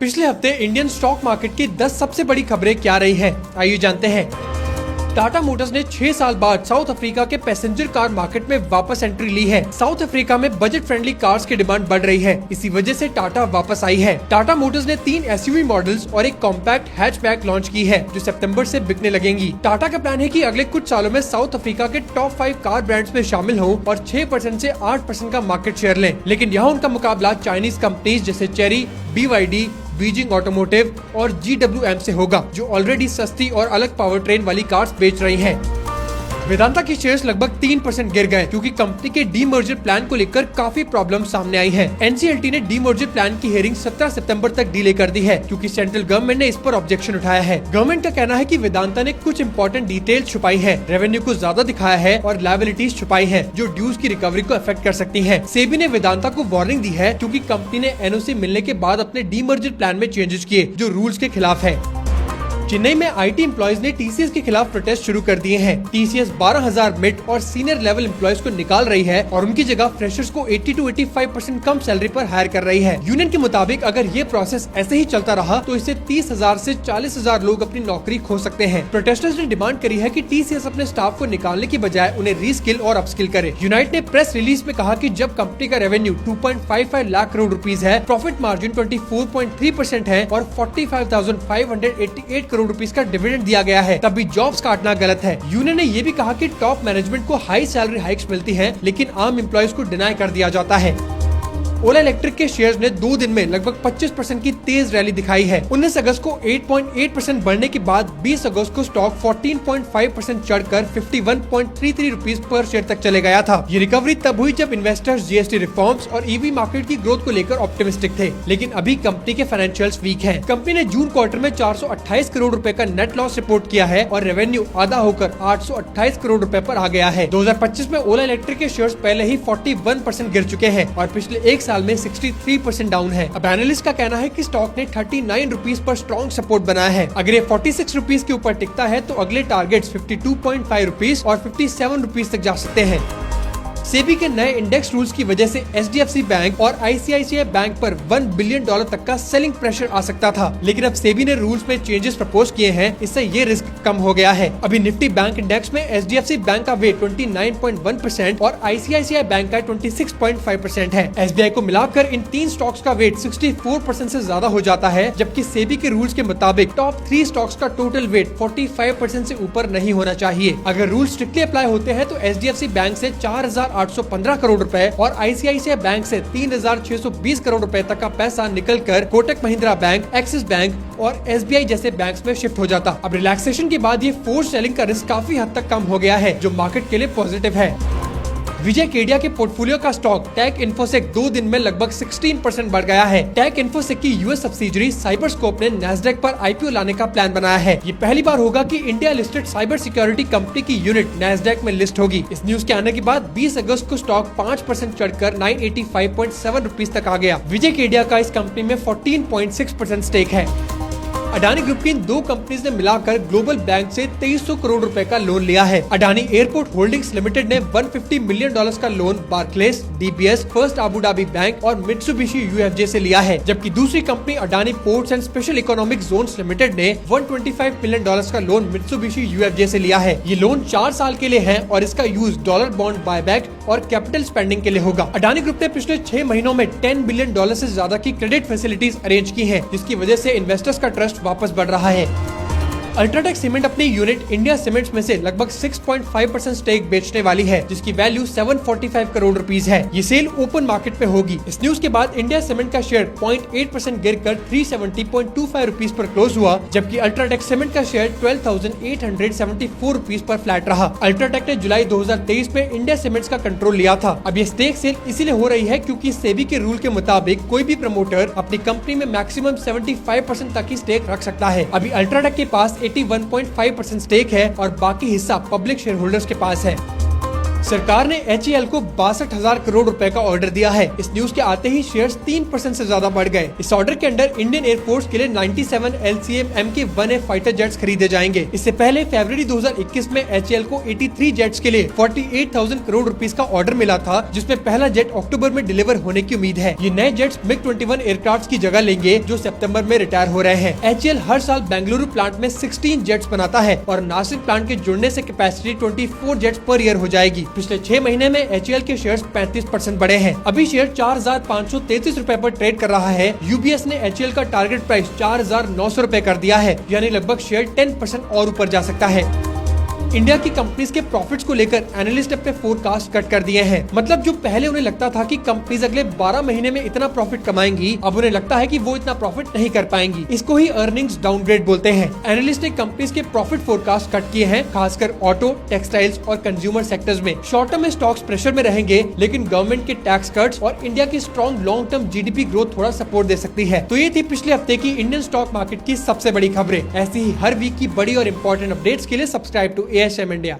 पिछले हफ्ते Indian stock market की 10 सबसे बड़ी खबरें क्या रही हैं? आइए जानते हैं। टाटा मोटर्स ने 6 साल बाद साउथ अफ्रीका के पैसेंजर कार मार्केट में वापस एंट्री ली है। साउथ अफ्रीका में बजट फ्रेंडली कार्स की डिमांड बढ़ रही है, इसी वजह से टाटा वापस आई है। टाटा मोटर्स ने 3 एसयूवी मॉडल्स और एक कॉम्पैक्ट हैचबैक लॉन्च की है, जो सितंबर से बिकने लगेंगी। टाटा का प्लान है कि अगले कुछ सालों में साउथ अफ्रीका के टॉप 5 कार ब्रांड्स में शामिल हों और 6% से 8% का मार्केट शेयर लें। लेकिन यहाँ उनका मुकाबला चाइनीज कंपनीज जैसे चेरी, BYD, बीजिंग ऑटोमोटिव और GWM से होगा, जो ऑलरेडी सस्ती और अलग पावर ट्रेन वाली कार्स बेच रही हैं। वेदांता की शेयर्स लगभग 3% गिर गए क्योंकि कंपनी के डीमर्जर प्लान को लेकर काफी प्रॉब्लम सामने आई है। NCLT ने डीमर्जर प्लान की हियरिंग 17 सितंबर तक डिले कर दी है क्योंकि सेंट्रल गवर्नमेंट ने इस पर ऑब्जेक्शन उठाया है। गवर्नमेंट का कहना है कि वेदांता ने कुछ इंपॉर्टेंट डिटेल छुपाई है, रेवेन्यू को ज्यादा दिखाया है और लायबिलिटीज छुपाई है, जो ड्यूज की रिकवरी को अफेक्ट कर सकती है। सेबी ने वेदांता को वार्निंग दी है क्योंकि कंपनी ने NOC मिलने के बाद अपने डीमर्जर प्लान में चेंजेस किए, जो रूल्स के खिलाफ है। चेन्नई में IT एम्प्लॉयज ने TCS के खिलाफ प्रोटेस्ट शुरू कर दिए हैं। TCS 12,000 मिड और सीनियर लेवल एम्प्लॉयज को निकाल रही है और उनकी जगह फ्रेशर्स को 80 to 85% कम सैलरी पर हायर कर रही है। यूनियन के मुताबिक अगर ये प्रोसेस ऐसे ही चलता रहा तो इससे 30,000 से 40,000 लोग अपनी नौकरी खो सकते हैं। प्रोटेस्टर्स ने डिमांड करी है कि TCS अपने स्टाफ को निकालने की बजाय उन्हें रीस्किल और अपस्किल करे। यूनाइट ने प्रेस रिलीज में कहा कि जब कंपनी का रेवेन्यू 2.55 लाख करोड़ रुपीज है, प्रॉफिट मार्जिन 24.3% है और 45,588 करोड़ रुपीस का डिविडेंड दिया गया है, तब भी जॉब्स काटना गलत है। यूनियन ने ये भी कहा कि टॉप मैनेजमेंट को हाई सैलरी हाइक्स मिलती हैं, लेकिन आम एम्प्लॉयज को डिनाई कर दिया जाता है। ओला इलेक्ट्रिक के शेयर्स ने 2 दिन में लगभग 25% की तेज रैली दिखाई है। 19 अगस्त को 8.8% बढ़ने के बाद 20 अगस्त को स्टॉक 14.5% चढ़कर 51.33 रुपीस पर शेयर तक चले गया था। ये रिकवरी तब हुई जब इन्वेस्टर्स GST रिफॉर्म्स और EV मार्केट की ग्रोथ को लेकर ऑप्टिमिस्टिक थे, लेकिन अभी कंपनी के फाइनेंशियल्स वीक हैं। कंपनी ने जून क्वार्टर में 428 करोड़ रुपए का नेट लॉस रिपोर्ट किया है और रेवेन्यू आधा होकर 828 करोड़ रुपए पर आ गया है। 2025 में ओला इलेक्ट्रिक के शेयर्स पहले ही 41% गिर चुके हैं और पिछले एक साल में 63% डाउन है। अब एनालिस्ट का कहना है कि स्टॉक ने 39 रुपीस पर स्ट्रॉन्ग सपोर्ट बनाया है। अगर ये 46 रुपीस के ऊपर टिकता है तो अगले टारगेट्स 52.5 रुपीस और 57 रुपीस तक जा सकते हैं। सेबी के नए इंडेक्स रूल्स की वजह से HDFC बैंक और ICICI बैंक पर $1 बिलियन तक का सेलिंग प्रेशर आ सकता था, लेकिन अब सेबी ने रूल्स में चेंजेस प्रपोज किए हैं, इससे ये रिस्क कम हो गया है। अभी निफ्टी बैंक इंडेक्स में HDFC बैंक का वेट 29.1% और ICICI बैंक का 26.5% है। SBI को मिलाकर इन 3 स्टॉक्स का वेट 64% से ज्यादा हो जाता है, जबकि सेबी के रूल्स के मुताबिक टॉप 3 स्टॉक्स का टोटल वेट 45% से ऊपर नहीं होना चाहिए। अगर रूल स्ट्रिक्टली अप्लाई होते हैं तो HDFC बैंक से 4,815 करोड़ रुपए और ICICI बैंक से 3,620 करोड़ रुपए तक का पैसा निकलकर Kotak Mahindra bank, axis bank और SBI जैसे बैंक्स में शिफ्ट हो जाता। अब रिलैक्सेशन के बाद ये फोर्स सेलिंग का रिस्क काफी हद तक कम हो गया है, जो मार्केट के लिए पॉजिटिव है। विजय केडिया के पोर्टफोलियो का स्टॉक टेक इन्फोसेक 2 दिन में लगभग 16% बढ़ गया है। टेक इन्फोसेक की US सब्सिडरी साइबरस्कोप ने NASDAQ पर IPO लाने का प्लान बनाया है। ये पहली बार होगा कि India listed cyber security company की यूनिट NASDAQ में लिस्ट होगी। इस न्यूज के आने के बाद 20 अगस्त को स्टॉक 5% चढ़कर 985.7 रुपीस तक आ गया। विजय केडिया का इस कंपनी में 14.6% स्टेक है। अडानी ग्रुप की इन 2 कंपनीज ने मिलाकर ग्लोबल बैंक से 2300 करोड़ रुपए का लोन लिया है। अडानी एयरपोर्ट होल्डिंग्स लिमिटेड ने $150 मिलियन का loan Barclays, DBS, first Abu Dhabi bank और मित्सुबिशी UFJ से लिया है, जबकि दूसरी company Adani ports and special economic zones limited ने $125 मिलियन का लोन मित्सुबिशी UFJ से लिया है। ये लोन 4 साल के लिए है और इसका यूज डॉलर बॉन्ड बायबैक और कैपिटल स्पेंडिंग के लिए होगा। अडानी ग्रुप ने पिछले 6 महीनों में $10 बिलियन से ज्यादा की क्रेडिट फैसिलिटीज अरेंज की है, जिसकी वजह से इन्वेस्टर्स का ट्रस्ट वापस बढ़ रहा है। अल्ट्राटेक सीमेंट अपनी यूनिट इंडिया सीमेंट्स में से लगभग 6.5% स्टेक बेचने वाली है, जिसकी वैल्यू 745 करोड़ रुपीस है। ये सेल ओपन मार्केट पे होगी। इस न्यूज के बाद इंडिया सीमेंट का शेयर 0.8% गिरकर 370.25 रुपीस पर क्लोज हुआ, जबकि अल्ट्राटेक सीमेंट का शेयर 12,874 रुपीस पर फ्लैट रहा। अल्ट्राटेक ने जुलाई 2023 में इंडिया सीमेंट्स का कंट्रोल लिया था। अब ये स्टेक सेल इसीलिए हो रही है क्योंकि सेबी के रूल के मुताबिक कोई भी प्रमोटर अपनी कंपनी में मैक्सिमम 75% तक की स्टेक रख सकता है। अभी अल्ट्राटेक के पास 81.5% स्टेक है और बाकी हिस्सा पब्लिक शेयर होल्डर्स के पास है। सरकार ने HAL को 62,000 करोड़ रुपए का ऑर्डर दिया है। इस न्यूज के आते ही शेयर्स 3% से ज्यादा बढ़ गए। इस ऑर्डर के अंदर इंडियन एयरफोर्स के लिए 97 LCM MK-1A फाइटर जेट्स खरीदे जाएंगे। इससे पहले फरवरी 2021 में HAL को 83 जेट्स के लिए 48,000 करोड़ रुपीस का ऑर्डर मिला था, जिसमें पहला जेट अक्टूबर में डिलीवर होने की उम्मीद है। ये नए जेट्स MiG-21 एयरक्राफ्ट की जगह लेंगे, जो सितंबर में रिटायर हो रहे हैं। HAL हर साल बेंगलुरु प्लांट में 16 जेट्स बनाता है और नासिक प्लांट के जुड़ने से कैपेसिटी 24 जेट्स पर ईयर हो जाएगी। पिछले 6 महीने में HAL के शेयर्स 35% बढ़े हैं। अभी शेयर 4,533 रुपए पर ट्रेड कर रहा है। UBS ने HAL का टारगेट प्राइस 4,900 रुपए कर दिया है, यानी लगभग शेयर 10% और ऊपर जा सकता है। इंडिया की कंपनीज के प्रॉफिट्स को लेकर एनालिस्ट अपने फोरकास्ट कट कर दिए हैं। मतलब जो पहले उन्हें लगता था कि कंपनीज अगले 12 महीने में इतना प्रॉफिट कमाएंगी, अब उन्हें लगता है कि वो इतना प्रॉफिट नहीं कर पाएंगी। इसको ही अर्निंग्स डाउनग्रेड बोलते हैं। एनालिस्ट ने कंपनीज के प्रॉफिट फोरकास्ट कट किए हैं, खासकर ऑटो, टेक्सटाइल्स और कंज्यूमर सेक्टर्स में। शॉर्ट टर्म में स्टॉक्स प्रेशर में रहेंगे, लेकिन गवर्नमेंट के टैक्स कट्स और इंडिया की strong long term GDP growth थोड़ा सपोर्ट दे सकती है। तो ये थी पिछले हफ्ते की इंडियन स्टॉक मार्केट की सबसे बड़ी खबरें। ऐसी ही हर वीक की बड़ी और इंपॉर्टेंट अपडेट्स के लिए सब्सक्राइब टू ASM इंडिया।